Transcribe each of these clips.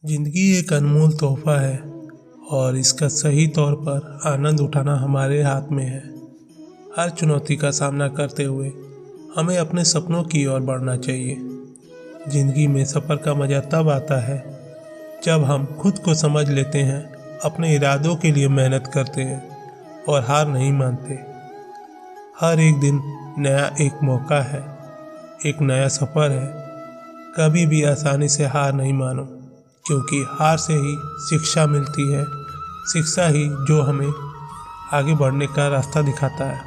जिंदगी एक अनमोल तोहफा है और इसका सही तौर पर आनंद उठाना हमारे हाथ में है। हर चुनौती का सामना करते हुए हमें अपने सपनों की ओर बढ़ना चाहिए। जिंदगी में सफ़र का मज़ा तब आता है जब हम खुद को समझ लेते हैं, अपने इरादों के लिए मेहनत करते हैं और हार नहीं मानते। हर एक दिन नया एक मौका है, एक नया सफ़र है। कभी भी आसानी से हार नहीं मानो, क्योंकि हार से ही शिक्षा मिलती है। शिक्षा ही जो हमें आगे बढ़ने का रास्ता दिखाता है।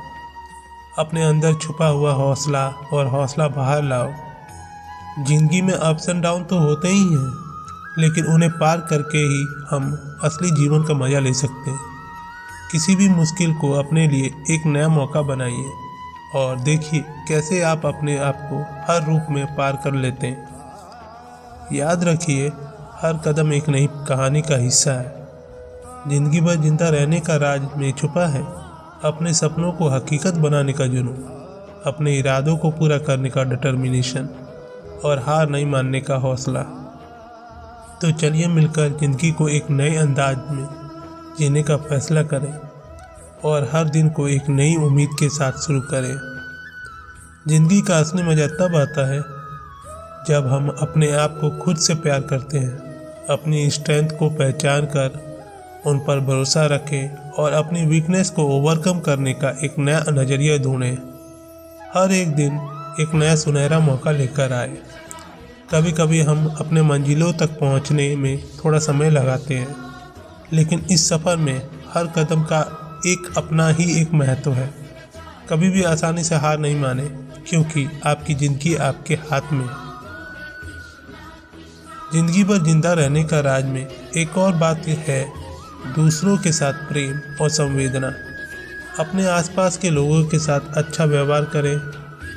अपने अंदर छुपा हुआ हौसला और हौसला बाहर लाओ। जिंदगी में अप्स एंड डाउन तो होते ही हैं, लेकिन उन्हें पार करके ही हम असली जीवन का मज़ा ले सकते हैं। किसी भी मुश्किल को अपने लिए एक नया मौका बनाइए और देखिए कैसे आप अपने आप को हर रूप में पार कर लेते हैं। याद रखिए, हर कदम एक नई कहानी का हिस्सा है। जिंदगी भर जिंदा रहने का राज में छुपा है अपने सपनों को हकीकत बनाने का जुनून, अपने इरादों को पूरा करने का डिटर्मिनेशन और हार नहीं मानने का हौसला। तो चलिए मिलकर जिंदगी को एक नए अंदाज में जीने का फैसला करें और हर दिन को एक नई उम्मीद के साथ शुरू करें। जिंदगी का असली मज़ा तब आता है जब हम अपने आप को खुद से प्यार करते हैं, अपनी स्ट्रेंथ को पहचान कर उन पर भरोसा रखें और अपनी वीकनेस को ओवरकम करने का एक नया नज़रिया ढूंढें। हर एक दिन एक नया सुनहरा मौका लेकर आए। कभी कभी हम अपने मंजिलों तक पहुंचने में थोड़ा समय लगाते हैं, लेकिन इस सफ़र में हर कदम का एक अपना ही एक महत्व है। कभी भी आसानी से हार नहीं माने, क्योंकि आपकी ज़िंदगी आपके हाथ में है। जिंदगी भर जिंदा रहने का राज में एक और बात है, दूसरों के साथ प्रेम और संवेदना। अपने आसपास के लोगों के साथ अच्छा व्यवहार करें,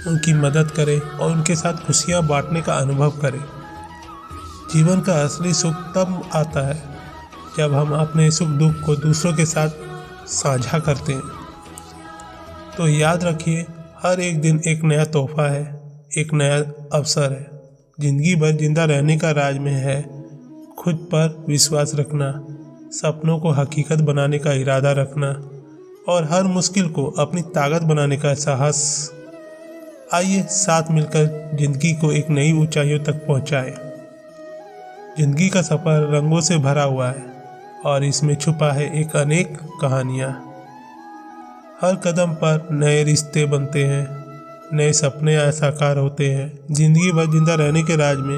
उनकी मदद करें और उनके साथ खुशियां बांटने का अनुभव करें। जीवन का असली सुख तब आता है जब हम अपने सुख दुख को दूसरों के साथ साझा करते हैं। तो याद रखिए, हर एक दिन एक नया तोहफा है, एक नया अवसर है। जिंदगी भर जिंदा रहने का राज में है खुद पर विश्वास रखना, सपनों को हकीकत बनाने का इरादा रखना और हर मुश्किल को अपनी ताकत बनाने का साहस। आइए साथ मिलकर जिंदगी को एक नई ऊंचाइयों तक पहुंचाएं। जिंदगी का सफ़र रंगों से भरा हुआ है और इसमें छुपा है एक अनेक कहानियाँ। हर कदम पर नए रिश्ते बनते हैं, नए सपने साकार होते हैं। जिंदगी भर जिंदा रहने के राज में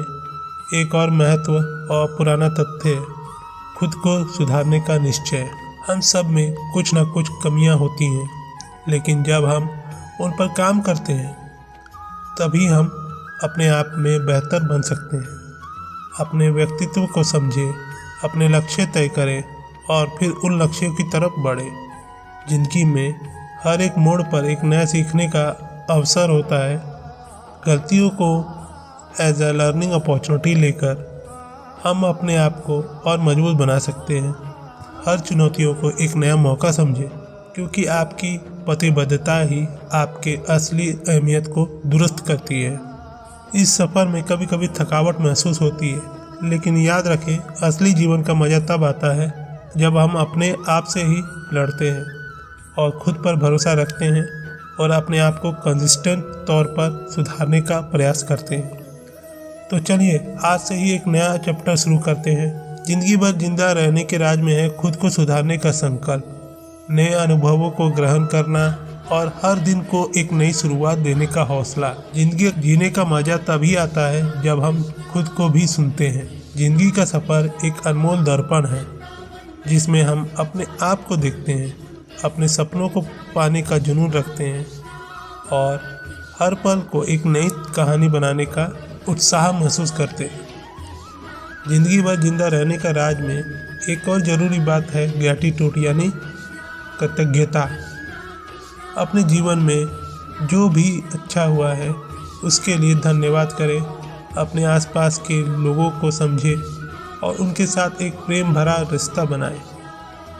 एक और महत्व और पुराना तथ्य है, खुद को सुधारने का निश्चय। हम सब में कुछ ना कुछ कमियां होती हैं, लेकिन जब हम उन पर काम करते हैं तभी हम अपने आप में बेहतर बन सकते हैं। अपने व्यक्तित्व को समझें, अपने लक्ष्य तय करें और फिर उन लक्ष्यों की तरफ बढ़ें। जिंदगी में हर एक मोड़ पर एक नया सीखने का अवसर होता है। गलतियों को एज अ लर्निंग अपॉर्चुनिटी लेकर हम अपने आप को और मजबूत बना सकते हैं। हर चुनौतियों को एक नया मौका समझें, क्योंकि आपकी प्रतिबद्धता ही आपके असली अहमियत को दुरुस्त करती है। इस सफ़र में कभी कभी थकावट महसूस होती है, लेकिन याद रखें, असली जीवन का मज़ा तब आता है जब हम अपने आप से ही लड़ते हैं और खुद पर भरोसा रखते हैं और अपने आप को कंसिस्टेंट तौर पर सुधारने का प्रयास करते हैं। तो चलिए आज से ही एक नया चैप्टर शुरू करते हैं। जिंदगी भर जिंदा रहने के राज में है खुद को सुधारने का संकल्प, नए अनुभवों को ग्रहण करना और हर दिन को एक नई शुरुआत देने का हौसला। जिंदगी जीने का मज़ा तभी आता है जब हम खुद को भी सुनते हैं। जिंदगी का सफ़र एक अनमोल दर्पण है, जिसमें हम अपने आप को देखते हैं, अपने सपनों को पाने का जुनून रखते हैं और हर पल को एक नई कहानी बनाने का उत्साह महसूस करते हैं। जिंदगी भर जिंदा रहने का राज में एक और ज़रूरी बात है, ग्रैटिट्यूड यानी कृतज्ञता। अपने जीवन में जो भी अच्छा हुआ है उसके लिए धन्यवाद करें। अपने आसपास के लोगों को समझें और उनके साथ एक प्रेम भरा रिश्ता बनाएं।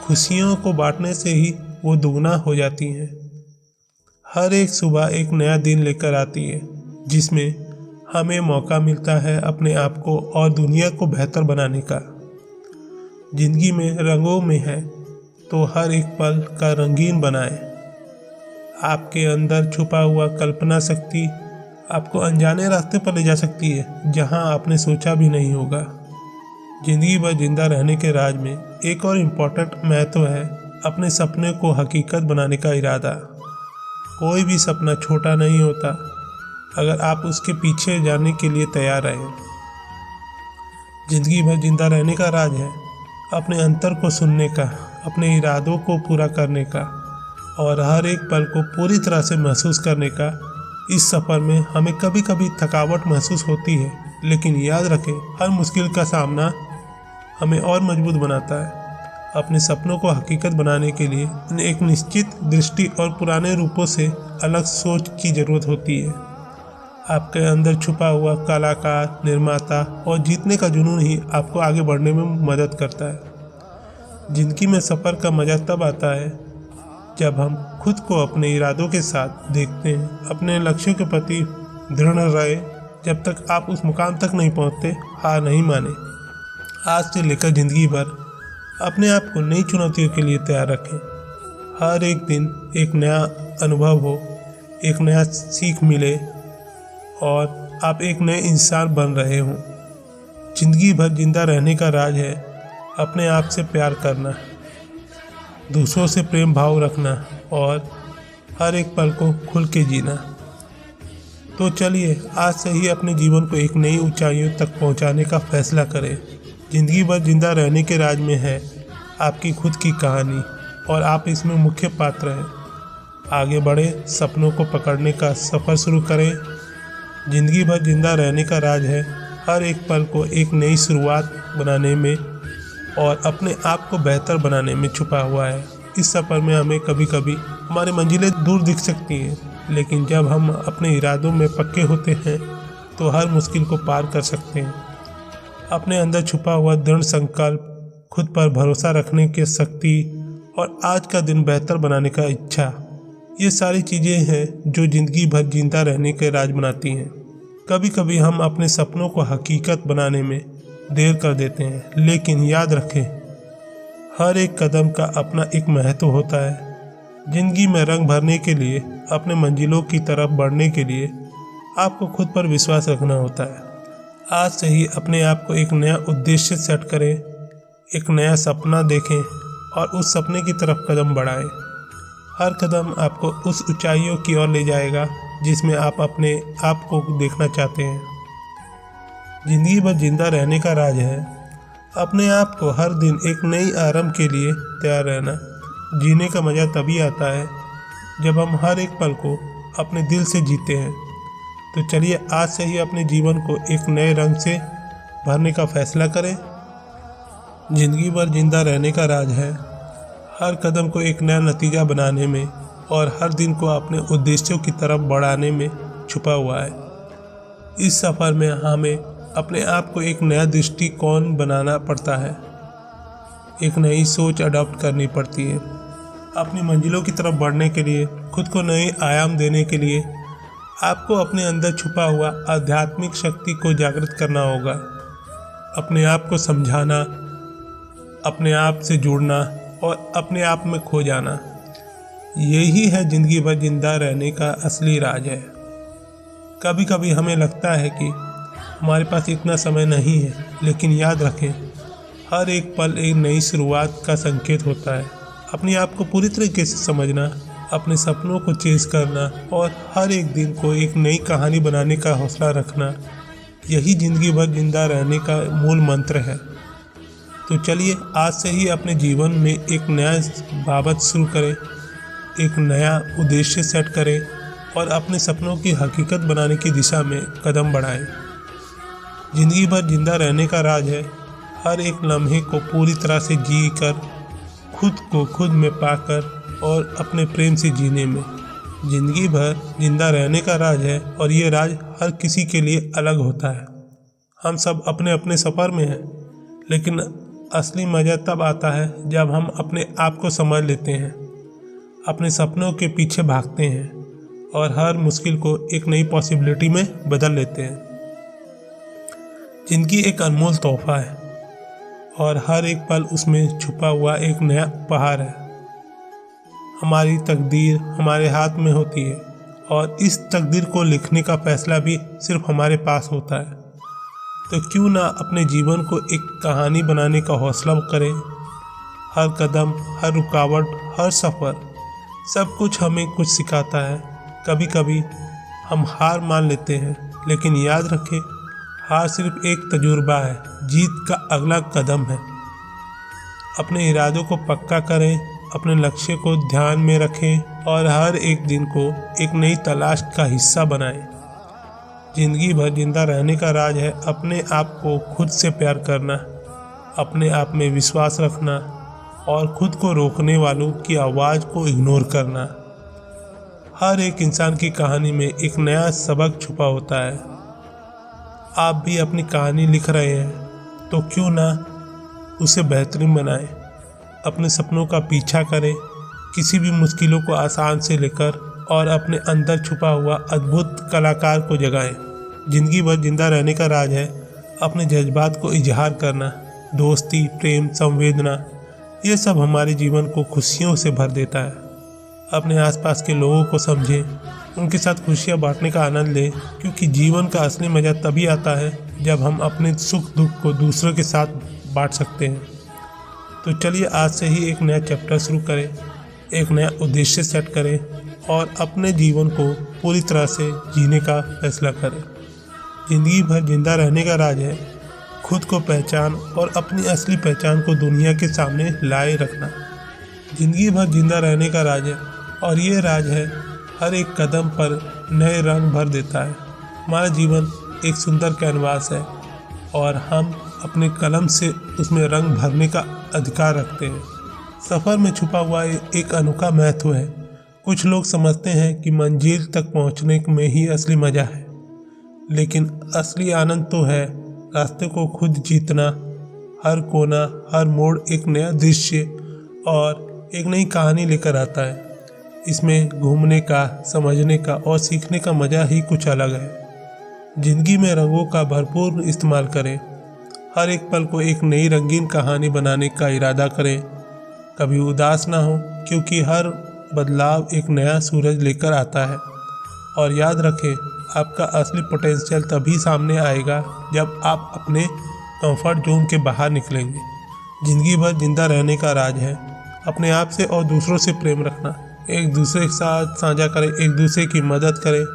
खुशियों को बांटने से ही वो दुगना हो जाती हैं। हर एक सुबह एक नया दिन लेकर आती है, जिसमें हमें मौका मिलता है अपने आप को और दुनिया को बेहतर बनाने का। जिंदगी में रंगों में है तो हर एक पल का रंगीन बनाएं। आपके अंदर छुपा हुआ कल्पना शक्ति आपको अनजाने रास्ते पर ले जा सकती है जहां आपने सोचा भी नहीं होगा। जिंदगी भर जिंदा रहने के राज में एक और इम्पोर्टेंट महत्व है अपने सपने को हकीकत बनाने का इरादा। कोई भी सपना छोटा नहीं होता अगर आप उसके पीछे जाने के लिए तैयार रहें। जिंदगी भर जिंदा रहने का राज है अपने अंतर को सुनने का, अपने इरादों को पूरा करने का और हर एक पल को पूरी तरह से महसूस करने का। इस सफ़र में हमें कभी कभी थकावट महसूस होती है, लेकिन याद रखें हर मुश्किल का सामना हमें और मजबूत बनाता है। अपने सपनों को हकीकत बनाने के लिए एक निश्चित दृष्टि और पुराने रूपों से अलग सोच की ज़रूरत होती है। आपके अंदर छुपा हुआ कलाकार, निर्माता और जीतने का जुनून ही आपको आगे बढ़ने में मदद करता है। जिंदगी में सफ़र का मज़ा तब आता है जब हम खुद को अपने इरादों के साथ देखते हैं। अपने लक्ष्यों के प्रति दृढ़ रहे। जब तक आप उस मुकाम तक नहीं पहुंचते, हार नहीं माने। आज से लेकर ज़िंदगी भर अपने आप को नई चुनौतियों के लिए तैयार रखें। हर एक दिन एक नया अनुभव हो, एक नया सीख मिले और आप एक नए इंसान बन रहे हों। जिंदगी भर जिंदा रहने का राज है अपने आप से प्यार करना, दूसरों से प्रेम भाव रखना और हर एक पल को खुल के जीना। तो चलिए आज से ही अपने जीवन को एक नई ऊंचाइयों तक पहुंचाने का फैसला करें। जिंदगी भर जिंदा रहने के राज में है आपकी खुद की कहानी और आप इसमें मुख्य पात्र हैं। आगे बढ़े, सपनों को पकड़ने का सफ़र शुरू करें। जिंदगी भर जिंदा रहने का राज है हर एक पल को एक नई शुरुआत बनाने में और अपने आप को बेहतर बनाने में छुपा हुआ है। इस सफ़र में हमें कभी कभी हमारी मंजिलें दूर दिख सकती हैं, लेकिन जब हम अपने इरादों में पक्के होते हैं तो हर मुश्किल को पार कर सकते हैं। अपने अंदर छुपा हुआ दृढ़ संकल्प, खुद पर भरोसा रखने की शक्ति और आज का दिन बेहतर बनाने का इच्छा, ये सारी चीज़ें हैं जो ज़िंदगी भर जिंदा रहने के राज बनाती हैं। कभी कभी हम अपने सपनों को हकीकत बनाने में देर कर देते हैं, लेकिन याद रखें हर एक कदम का अपना एक महत्व होता है। ज़िंदगी में रंग भरने के लिए, अपने मंजिलों की तरफ बढ़ने के लिए आपको खुद पर विश्वास रखना होता है। आज से ही अपने आप को एक नया उद्देश्य सेट करें, एक नया सपना देखें और उस सपने की तरफ कदम बढ़ाएं। हर कदम आपको उस ऊंचाइयों की ओर ले जाएगा जिसमें आप अपने आप को देखना चाहते हैं। जिंदगी भर जिंदा रहने का राज है अपने आप को हर दिन एक नई आरंभ के लिए तैयार रहना। जीने का मज़ा तभी आता है जब हम हर एक पल को अपने दिल से जीते हैं। तो चलिए आज से ही अपने जीवन को एक नए रंग से भरने का फैसला करें। जिंदगी भर जिंदा रहने का राज है हर कदम को एक नया नतीजा बनाने में और हर दिन को अपने उद्देश्यों की तरफ बढ़ाने में छुपा हुआ है। इस सफ़र में हमें अपने आप को एक नया दृष्टिकोण बनाना पड़ता है, एक नई सोच अडॉप्ट करनी पड़ती है। अपनी मंजिलों की तरफ बढ़ने के लिए, खुद को नए आयाम देने के लिए आपको अपने अंदर छुपा हुआ आध्यात्मिक शक्ति को जागृत करना होगा। अपने आप को समझाना, अपने आप से जुड़ना और अपने आप में खो जाना, यही है ज़िंदगी भर जिंदा रहने का असली राज है। कभी कभी हमें लगता है कि हमारे पास इतना समय नहीं है, लेकिन याद रखें हर एक पल एक नई शुरुआत का संकेत होता है। अपने आप को पूरी तरीके से समझना, अपने सपनों को चेज़ करना और हर एक दिन को एक नई कहानी बनाने का हौसला रखना, यही ज़िंदगी भर जिंदा रहने का मूल मंत्र है। तो चलिए आज से ही अपने जीवन में एक नया बाबत शुरू करें, एक नया उद्देश्य सेट करें और अपने सपनों की हकीकत बनाने की दिशा में कदम बढ़ाएं। ज़िंदगी भर जिंदा रहने का राज है हर एक लम्हे को पूरी तरह से जी कर, खुद को खुद में पाकर और अपने प्रेम से जीने में। ज़िंदगी भर जिंदा रहने का राज है और ये राज हर किसी के लिए अलग होता है। हम सब अपने अपने सफ़र में हैं, लेकिन असली मज़ा तब आता है जब हम अपने आप को समझ लेते हैं, अपने सपनों के पीछे भागते हैं और हर मुश्किल को एक नई पॉसिबिलिटी में बदल लेते हैं। जिंदगी एक अनमोल तोहफा है और हर एक पल उसमें छुपा हुआ एक नया उपहार है। हमारी तकदीर हमारे हाथ में होती है और इस तकदीर को लिखने का फैसला भी सिर्फ हमारे पास होता है। तो क्यों ना अपने जीवन को एक कहानी बनाने का हौसला करें। हर कदम, हर रुकावट, हर सफ़र, सब कुछ हमें कुछ सिखाता है। कभी कभी हम हार मान लेते हैं, लेकिन याद रखें, हार सिर्फ एक तजुर्बा है, जीत का अगला कदम है। अपने इरादों को पक्का करें, अपने लक्ष्य को ध्यान में रखें और हर एक दिन को एक नई तलाश का हिस्सा बनाएं। जिंदगी भर जिंदा रहने का राज है अपने आप को खुद से प्यार करना, अपने आप में विश्वास रखना और खुद को रोकने वालों की आवाज़ को इग्नोर करना। हर एक इंसान की कहानी में एक नया सबक छुपा होता है। आप भी अपनी कहानी लिख रहे हैं तो क्यों ना उसे बेहतरीन बनाएं। अपने सपनों का पीछा करें, किसी भी मुश्किलों को आसान से लेकर और अपने अंदर छुपा हुआ अद्भुत कलाकार को जगाएं। जिंदगी भर जिंदा रहने का राज है अपने जज्बात को इजहार करना। दोस्ती, प्रेम, संवेदना, ये सब हमारे जीवन को खुशियों से भर देता है। अपने आसपास के लोगों को समझें, उनके साथ खुशियाँ बांटने का आनंद लें, क्योंकि जीवन का असली मज़ा तभी आता है जब हम अपने सुख दुख को दूसरों के साथ बांट सकते हैं। तो चलिए आज से ही एक नया चैप्टर शुरू करें, एक नया उद्देश्य सेट करें और अपने जीवन को पूरी तरह से जीने का फैसला करें। ज़िंदगी भर जिंदा रहने का राज है खुद को पहचान और अपनी असली पहचान को दुनिया के सामने लाए रखना। ज़िंदगी भर जिंदा रहने का राज है और ये राज है हर एक कदम पर नए रंग भर देता है। हमारा जीवन एक सुंदर कैनवास है और हम अपने कलम से उसमें रंग भरने का अधिकार रखते हैं। सफ़र में छुपा हुआ एक अनोखा महत्व है। कुछ लोग समझते हैं कि मंजिल तक पहुंचने में ही असली मज़ा है, लेकिन असली आनंद तो है रास्ते को खुद जीतना। हर कोना, हर मोड़ एक नया दृश्य और एक नई कहानी लेकर आता है। इसमें घूमने का, समझने का और सीखने का मज़ा ही कुछ अलग है। ज़िंदगी में रंगों का भरपूर इस्तेमाल करें। हर एक पल को एक नई रंगीन कहानी बनाने का इरादा करें। कभी उदास ना हो, क्योंकि हर बदलाव एक नया सूरज लेकर आता है। और याद रखें, आपका असली पोटेंशियल तभी सामने आएगा जब आप अपने कंफर्ट जोन के बाहर निकलेंगे। ज़िंदगी भर जिंदा रहने का राज है अपने आप से और दूसरों से प्रेम रखना। एक दूसरे के साथ साझा करें, एक दूसरे की मदद करें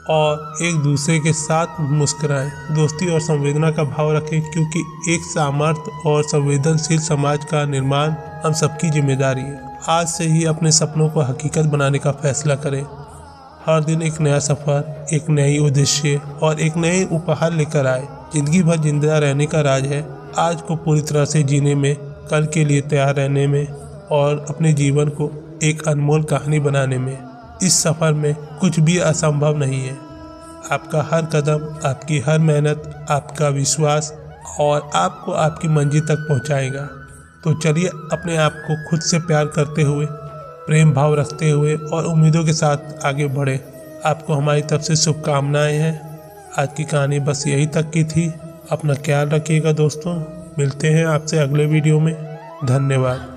और एक दूसरे के साथ मुस्कुराएं। दोस्ती और संवेदना का भाव रखें, क्योंकि एक सामर्थ्य और संवेदनशील समाज का निर्माण हम सबकी जिम्मेदारी है। आज से ही अपने सपनों को हकीकत बनाने का फैसला करें। हर दिन एक नया सफ़र, एक नई उद्देश्य और एक नए उपहार लेकर आए। ज़िंदगी भर जिंदा रहने का राज है आज को पूरी तरह से जीने में, कल के लिए तैयार रहने में और अपने जीवन को एक अनमोल कहानी बनाने में। इस सफ़र में कुछ भी असंभव नहीं है। आपका हर कदम, आपकी हर मेहनत, आपका विश्वास और आपको आपकी मंजिल तक पहुंचाएगा। तो चलिए अपने आप को खुद से प्यार करते हुए, प्रेम भाव रखते हुए और उम्मीदों के साथ आगे बढ़े। आपको हमारी तरफ से शुभकामनाएं हैं। आज की कहानी बस यही तक की थी। अपना ख्याल रखिएगा दोस्तों। मिलते हैं आपसे अगले वीडियो में। धन्यवाद।